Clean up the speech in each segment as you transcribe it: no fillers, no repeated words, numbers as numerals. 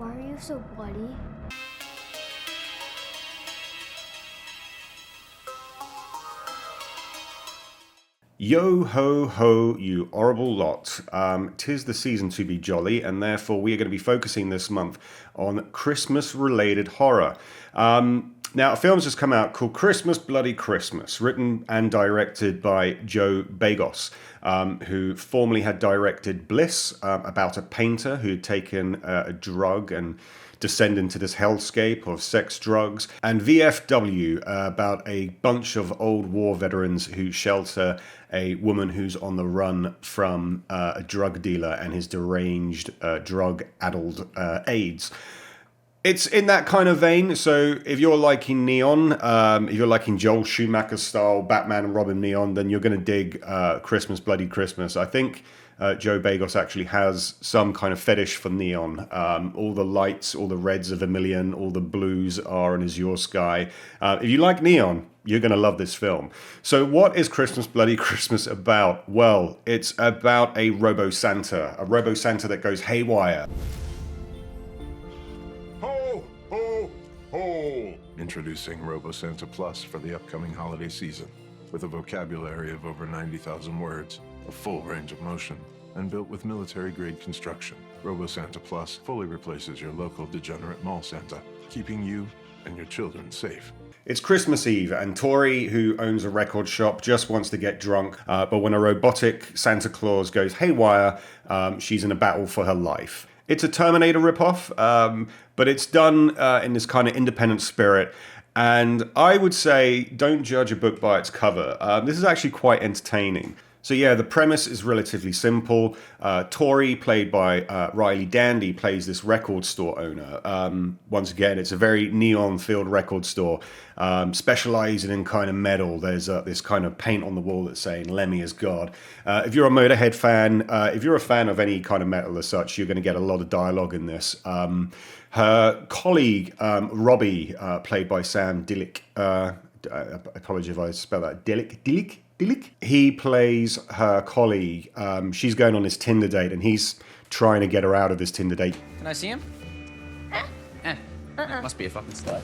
Why are you so bloody? Yo ho ho, you horrible lot. 'Tis the season to be jolly, and therefore we are going to be focusing this month on Christmas-related horror. Now, a film's just come out called Christmas Bloody Christmas, written and directed by Joe Begos, who formerly had directed Bliss, about a painter who'd taken a drug and descend into this hellscape of sex, drugs, and VFW, about a bunch of old war veterans who shelter a woman who's on the run from a drug dealer and his deranged, drug-addled aides. It's in that kind of vein, so if you're liking Neon, if you're liking Joel Schumacher style Batman and Robin Neon, then you're going to dig Christmas Bloody Christmas. I think Joe Begos actually has some kind of fetish for neon. All the lights, all the reds of vermilion, all the blues are an azure sky. If you like neon, you're going to love this film. So what is Christmas Bloody Christmas about? Well, it's about a robo-Santa that goes haywire. Ho, ho, ho! Introducing Robo-Santa Plus for the upcoming holiday season. With a vocabulary of over 90,000 words, a full range of motion, and built with military-grade construction, Robo-Santa Plus fully replaces your local degenerate mall Santa, keeping you and your children safe. It's Christmas Eve, and Tori, who owns a record shop, just wants to get drunk, but when a robotic Santa Claus goes haywire, she's in a battle for her life. It's a Terminator ripoff, but it's done in this kind of independent spirit. And I would say, don't judge a book by its cover. This is actually quite entertaining. So yeah, the premise is relatively simple. Tori, played by Riley Dandy, plays this record store owner. Once again, it's a very neon-filled record store, specializing in kind of metal. There's this kind of paint on the wall that's saying, Lemmy is God. If you're a Motorhead fan, if you're a fan of any kind of metal as such, you're going to get a lot of dialogue in this. Her colleague, Robbie, played by Sam Dillick, I apologize if I spell that, Dillick? He plays her colleague. She's going on this Tinder date, and he's trying to get her out of this Tinder date. Can I see him? Must be a fucking slut.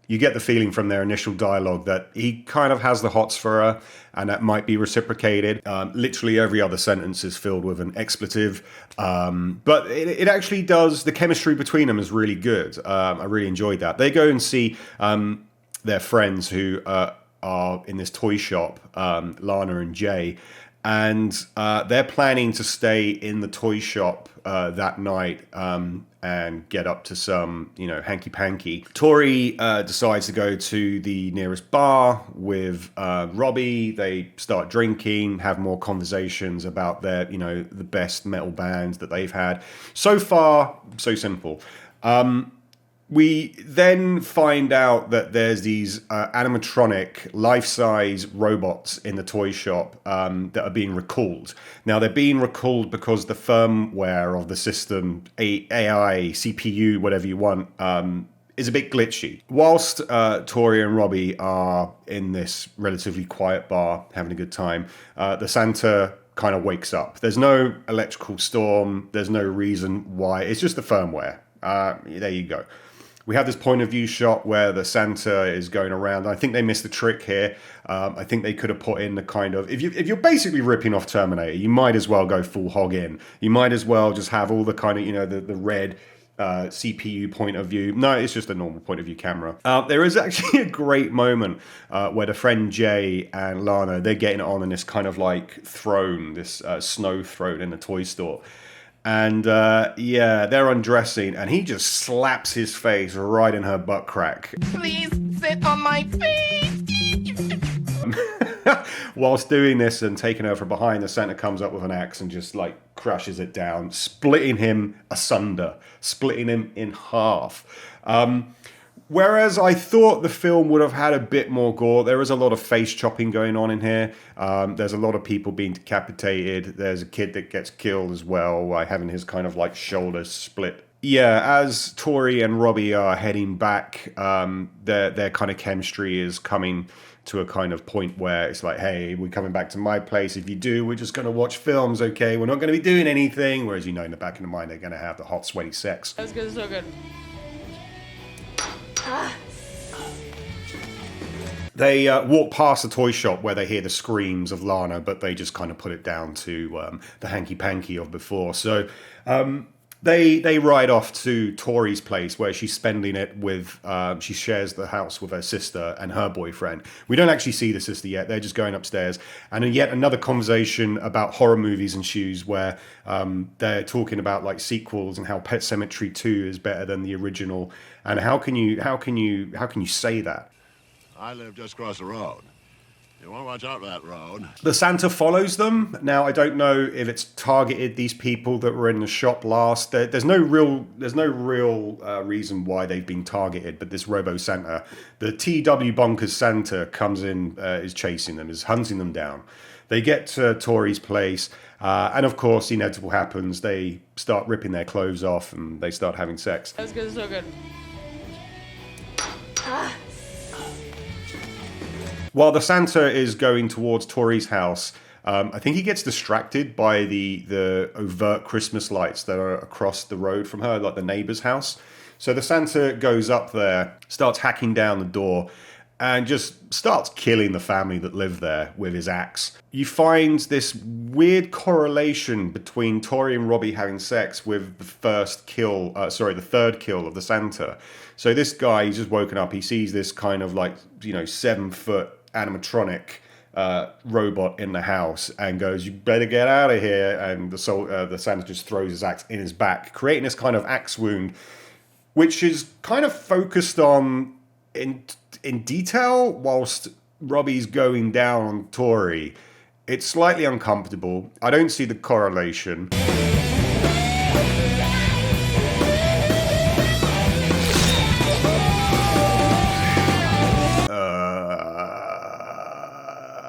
You get the feeling from their initial dialogue that he kind of has the hots for her, and that might be reciprocated. Literally every other sentence is filled with an expletive. But it actually does, the chemistry between them is really good. I really enjoyed that. They go and see their friends who are in this toy shop, Lana and Jay, and they're planning to stay in the toy shop that night and get up to some, hanky-panky. Tori decides to go to the nearest bar with Robbie. They start drinking, have more conversations about their, the best metal bands that they've had. So far, so simple. We then find out that there's these animatronic, life-size robots in the toy shop that are being recalled. Now, they're being recalled because the firmware of the system, AI, CPU, whatever you want, is a bit glitchy. Whilst Tori and Robbie are in this relatively quiet bar, having a good time, the Santa kind of wakes up. There's no electrical storm. There's no reason why. It's just the firmware. There you go. We have this point of view shot where the Santa is going around. I think they missed the trick here. I think they could have put in the kind of, if you're basically ripping off Terminator, you might as well go full hog in. You might as well just have all the kind of, the red CPU point of view. No, it's just a normal point of view camera. There is actually a great moment where the friend Jay and Lana, they're getting on in this kind of like throne, this snow throne in the toy store. And they're undressing, and he just slaps his face right in her butt crack. Please sit on my face. Whilst doing this and taking her from behind, the Santa comes up with an axe and just like crushes it down, splitting him asunder, splitting him in half. Whereas I thought the film would have had a bit more gore. There is a lot of face chopping going on in here. There's a lot of people being decapitated. There's a kid that gets killed as well, having his kind of like shoulders split. Yeah, as Tori and Robbie are heading back, their kind of chemistry is coming to a kind of point where it's like, hey, we're coming back to my place. If you do, we're just going to watch films, okay? We're not going to be doing anything. Whereas, in the back of the mind, they're going to have the hot, sweaty sex. That was good, so good. They walk past the toy shop where they hear the screams of Lana, but they just kind of put it down to the hanky-panky of before. So they ride off to Tori's place where she's spending it with, she shares the house with her sister and her boyfriend. We don't actually see the sister yet. They're just going upstairs. And yet another conversation about horror movies ensues where they're talking about like sequels and how Pet Sematary 2 is better than the original. And how can you say that? I live just across the road. You want to watch out for that road. The Santa follows them. Now, I don't know if it's targeted these people that were in the shop last. There's no real reason why they've been targeted, but this Robo Santa, the TW Bonkers Santa comes in, is chasing them, is hunting them down. They get to Tori's place, and of course, the inevitable happens. They start ripping their clothes off, and they start having sex. That was good, so good. While the Santa is going towards Tori's house, I think he gets distracted by the overt Christmas lights that are across the road from her, like the neighbor's house. So the Santa goes up there, starts hacking down the door, and just starts killing the family that live there with his axe. You find this weird correlation between Tori and Robbie having sex with the third kill of the Santa. So this guy, he's just woken up, he sees this kind of like, 7-foot animatronic robot in the house and goes, you better get out of here. And the Santa just throws his axe in his back, creating this kind of axe wound, which is kind of focused on in detail whilst Robbie's going down on Tori. It's slightly uncomfortable. I don't see the correlation.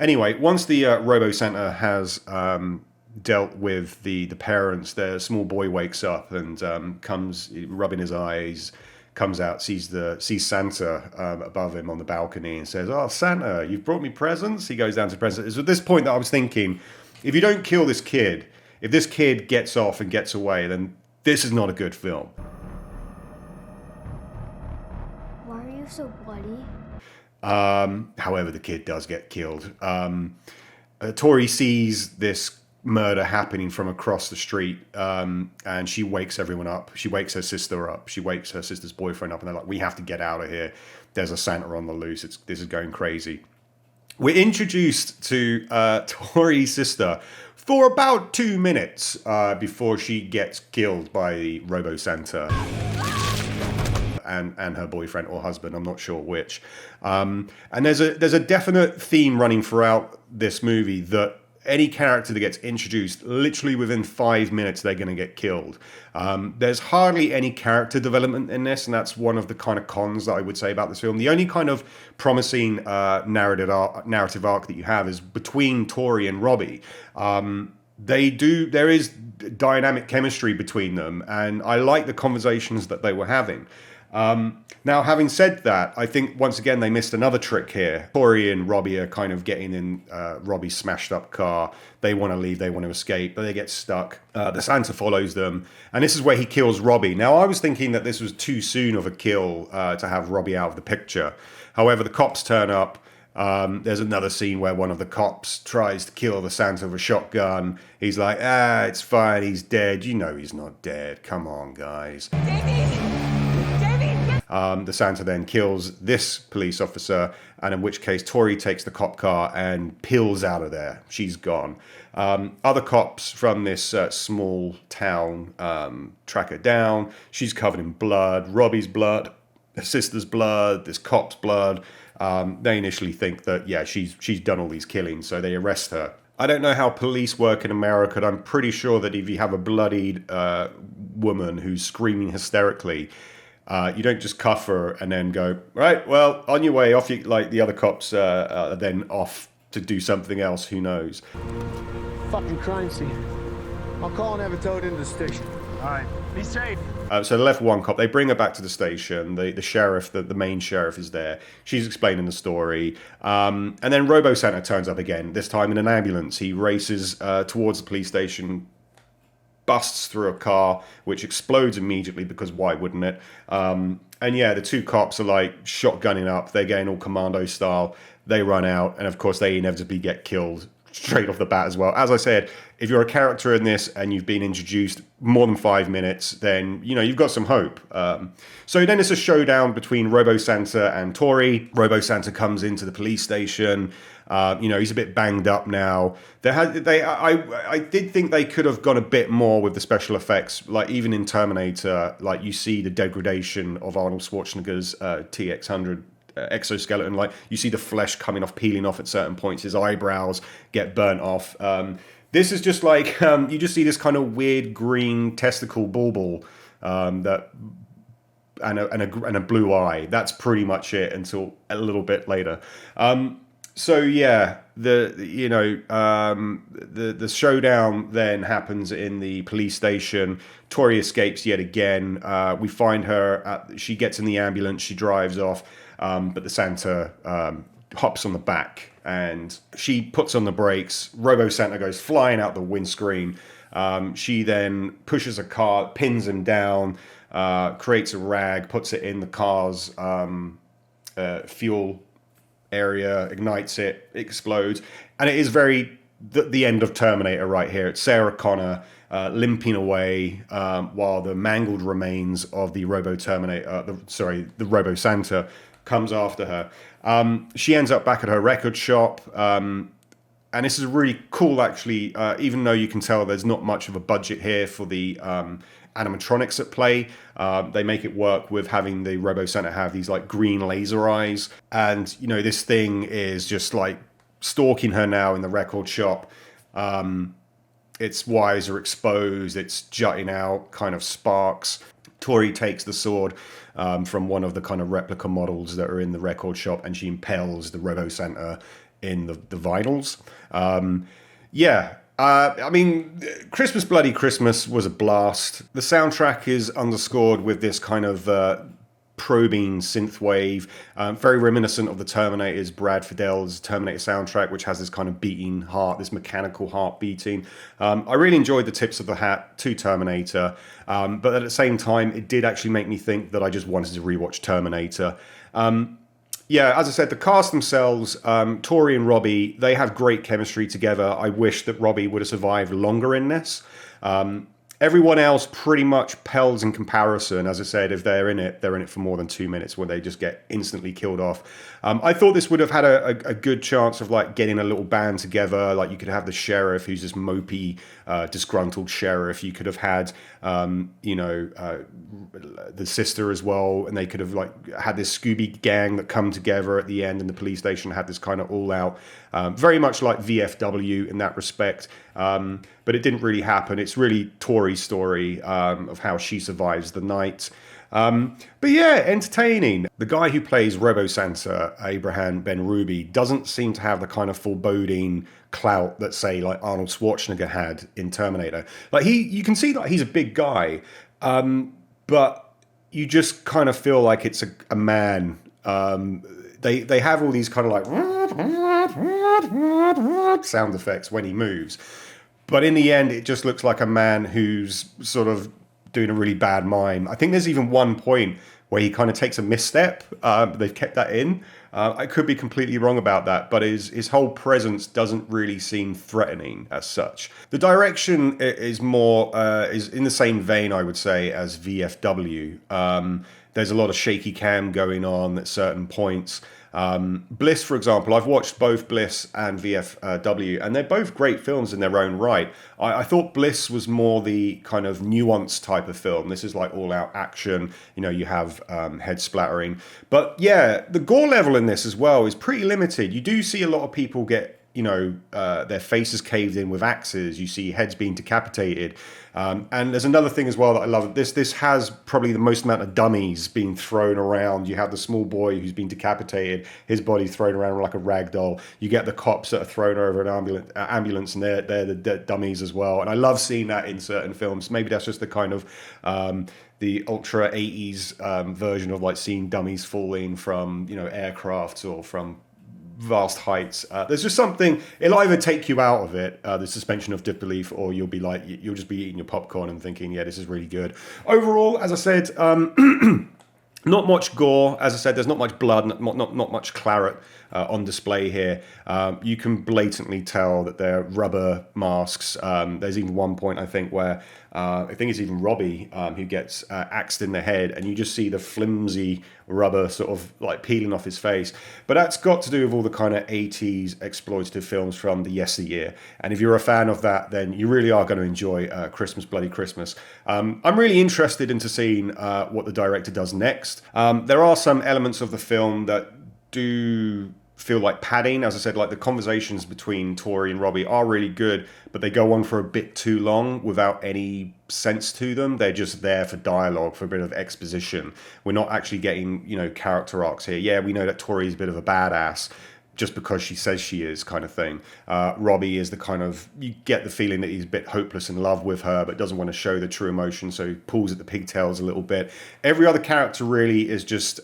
Anyway, once the Robo Santa has dealt with the parents, the small boy wakes up and comes rubbing his eyes, comes out, sees Santa above him on the balcony and says, "Oh, Santa, you've brought me presents?" He goes down to presents. It's at this point that I was thinking, if you don't kill this kid, if this kid gets off and gets away, then this is not a good film. Why are you so bloody? However, the kid does get killed. Tori sees this murder happening from across the street, and she wakes everyone up. She wakes her sister up. She wakes her sister's boyfriend up, and they're like, "We have to get out of here. There's a Santa on the loose. This is going crazy." We're introduced to Tori's sister for about 2 minutes before she gets killed by the Robo Santa. And her boyfriend or husband, I'm not sure which. And there's a definite theme running throughout this movie that any character that gets introduced, literally within 5 minutes, they're going to get killed. There's hardly any character development in this, and that's one of the kind of cons that I would say about this film. The only kind of promising narrative arc that you have is between Tori and Robbie. There is dynamic chemistry between them, and I like the conversations that they were having. Now, having said that, I think once again they missed another trick here. Tori and Robbie are kind of getting in Robbie's smashed up car. They want to leave, they want to escape, but they get stuck. The Santa follows them, and this is where he kills Robbie. Now, I was thinking that this was too soon of a kill to have Robbie out of the picture. However, the cops turn up. There's another scene where one of the cops tries to kill the Santa with a shotgun. He's like, it's fine, he's dead. You know he's not dead. Come on, guys. The Santa then kills this police officer, and in which case Tori takes the cop car and peels out of there. She's gone. Other cops from this small town track her down. She's covered in blood, Robbie's blood, her sister's blood, this cop's blood. They initially think that, she's done all these killings, so they arrest her. I don't know how police work in America, but I'm pretty sure that if you have a bloodied woman who's screaming hysterically, you don't just cuff her and then go, right, well, on your way, off you, like the other cops are then off to do something else, who knows. Fucking crime scene. I'll call and have it towed into the station. All right, be safe. So they left one cop. They bring her back to the station. The sheriff, the main sheriff, is there. She's explaining the story. And then Robo Santa turns up again, this time in an ambulance. He races towards the police station, busts through a car, which explodes immediately because why wouldn't it? And yeah, the two cops are like shotgunning up. They're getting all commando style. They run out. And of course, they inevitably get killed straight off the bat as well. As I said, if you're a character in this and you've been introduced more than 5 minutes, then, you know, you've got some hope. So then it's a showdown between Robo Santa and Tori. Robo Santa comes into the police station. You know, he's a bit banged up now. I did think they could have gone a bit more with the special effects. Like, even in Terminator, like, you see the degradation of Arnold Schwarzenegger's TX-100 exoskeleton. Like, you see the flesh coming off, peeling off at certain points. His eyebrows get burnt off. This is just like, you just see this kind of weird green testicle bauble that... And a blue eye. That's pretty much it until a little bit later. So yeah, the showdown then happens in the police station. Tori escapes yet again. We find her. She gets in the ambulance. She drives off, but the Santa hops on the back and she puts on the brakes. Robo Santa goes flying out the windscreen. She then pushes a car, pins him down, creates a rag, puts it in the car's fuel area, ignites it, explodes, and it is very the end of Terminator right here. It's Sarah Connor limping away while the mangled remains of the Robo Santa comes after her. She ends up back at her record shop, and this is really cool actually, even though you can tell there's not much of a budget here for the animatronics at play. They make it work with having the Robo Santa have these like green laser eyes, and you know, this thing is just like stalking her now in the record shop. Its wires are exposed, it's jutting out, kind of sparks. Tori takes the sword from one of the kind of replica models that are in the record shop, and she impales the Robo Santa in the vinyls. I mean, Christmas Bloody Christmas was a blast. The soundtrack is underscored with this kind of probing synthwave, very reminiscent of the Terminator's Brad Fidel's Terminator soundtrack, which has this kind of beating heart, this mechanical heart beating. I really enjoyed the tips of the hat to Terminator, but at the same time, it did actually make me think that I just wanted to rewatch Terminator. Yeah, as I said, the cast themselves, Tori and Robbie, they have great chemistry together. I wish that Robbie would have survived longer in this. Everyone else pretty much pales in comparison. As I said, if they're in it for more than 2 minutes when they just get instantly killed off. I thought this would have had a good chance of like getting a little band together. Like, you could have the sheriff, who's this mopey, disgruntled sheriff. You could have had, the sister as well, and they could have like had this Scooby gang that come together at the end, and the police station had this kind of all out, very much like VFW in that respect. But it didn't really happen. It's really Tori's story of how she survives the night. But yeah, entertaining. The guy who plays Robo Santa, Abraham Ben Ruby, doesn't seem to have the kind of foreboding clout that, say, like Arnold Schwarzenegger had in Terminator. Like, you can see that he's a big guy, but you just kind of feel like it's a man. They have all these kind of like sound effects when he moves. But in the end, it just looks like a man who's sort of doing a really bad mime. I think there's even one point where he kind of takes a misstep. They've kept that in. I could be completely wrong about that, but his whole presence doesn't really seem threatening as such. The direction is more is in the same vein, I would say, as VFW. There's a lot of shaky cam going on at certain points. Bliss, for example, I've watched both Bliss and VFW, and they're both great films in their own right. I thought Bliss was more the kind of nuanced type of film. This is like all-out action. You know, you have head splattering. But yeah, the gore level in this as well is pretty limited. You do see a lot of people get their faces caved in with axes. You see heads being decapitated. And there's another thing as well that I love. This has probably the most amount of dummies being thrown around. You have the small boy who's been decapitated, his body thrown around like a rag doll. You get the cops that are thrown over an ambulance, and they're the dummies as well. And I love seeing that in certain films. Maybe that's just the kind of the ultra 80s version of like seeing dummies falling from aircrafts or from vast heights. There's just something, it'll either take you out of it, the suspension of disbelief, or you'll just be eating your popcorn and thinking, yeah, this is really good. Overall, as I said, not much gore. As I said, there's not much blood, not much claret on display here. You can blatantly tell that they're rubber masks. There's even one point, I think, where I think it's even Robbie who gets axed in the head, and you just see the flimsy rubber sort of like peeling off his face. But that's got to do with all the kind of 80s exploitative films from the yesteryear. And if you're a fan of that, then you really are going to enjoy Christmas Bloody Christmas. I'm really interested into seeing what the director does next. There are some elements of the film that do feel like padding. As I said, like the conversations between Tori and Robbie are really good, but they go on for a bit too long without any sense to them. They're just there for dialogue, for a bit of exposition. We're not actually getting, character arcs here. Yeah, we know that Tori's a bit of a badass just because she says she is, kind of thing. Robbie is the kind of, you get the feeling that he's a bit hopeless in love with her, but doesn't want to show the true emotion, so he pulls at the pigtails a little bit. Every other character really is just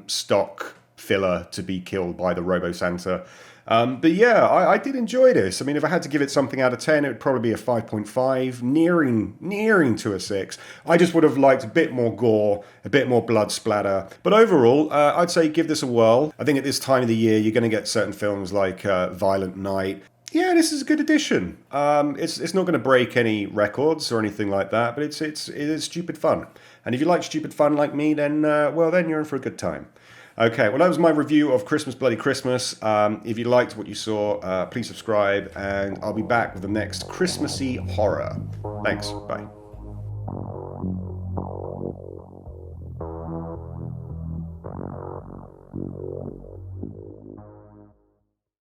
stock filler to be killed by the Robo Santa. But yeah, I did enjoy this. I mean, if I had to give it something out of 10, it would probably be a 5.5, nearing to a 6. I just would have liked a bit more gore, a bit more blood splatter. But overall, I'd say give this a whirl. I think at this time of the year, you're going to get certain films like Violent Night. Yeah, this is a good addition. It's not going to break any records or anything like that, but it is stupid fun. And if you like stupid fun like me, then then you're in for a good time. Okay, well, that was my review of Christmas Bloody Christmas. If you liked what you saw, please subscribe, and I'll be back with the next Christmassy horror. Thanks, bye.